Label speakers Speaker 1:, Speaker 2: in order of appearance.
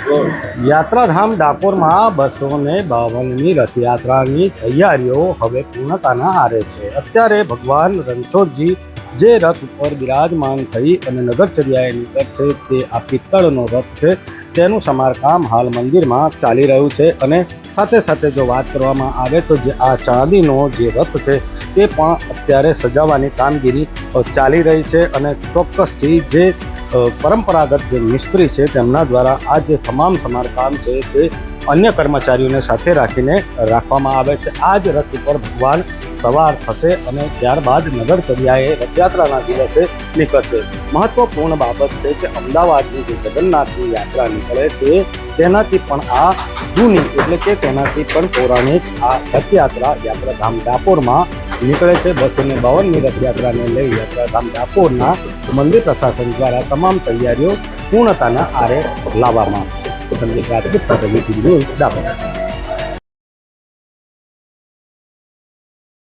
Speaker 1: યાત્રાધામ ડાકોરમાં 252મી રથયાત્રાની તૈયારીઓ હવે પૂર્ણતાના આરે છે। અત્યારે ભગવાન રણછોડજી જે રથ ઉપર બિરાજમાન થઈ અને નગરચર્યાએ નીકળશે તે આ પિત્તળનો રથ છે, તેનું સમારકામ હાલ મંદિરમાં ચાલી રહ્યું છે। અને સાથે સાથે જો વાત કરવામાં આવે તો જે આ ચાંદીનો જે રથ છે તે પણ અત્યારે સજાવવાની કામગીરી ચાલી રહી છે। અને ચોક્કસથી જે પરંપરાગત જે મિસ્ત્રી છે તેમના દ્વારા આ જે તમામ સમારકામ છે તે અન્ય કર્મચારીઓને સાથે રાખીને રાખવામાં આવે છે। આ જ રથ ઉપર ભગવાન સવાર થશે અને ત્યારબાદ નગરચર્યાએ રથયાત્રાના દિવસે નીકળશે। મહત્વપૂર્ણ બાબત છે કે અમદાવાદની જે જગન્નાથની યાત્રા નીકળે છે તેનાથી પણ આ જૂની એટલે કે તેનાથી પણ પૌરાણિક આ રથયાત્રા યાત્રાધામ ડાકોરમાં નીકળે છે। 252મી રથયાત્રાને લઈ યાત્રાધામ ડાકોરના મંદિર પ્રશાસન દ્વારા તમામ તૈયારીઓ પૂર્ણતાના આરે લાવવામાં આવશે। સંદીપ રાજપૂત સાથે વીટીવી ન્યૂઝ ડાકોર।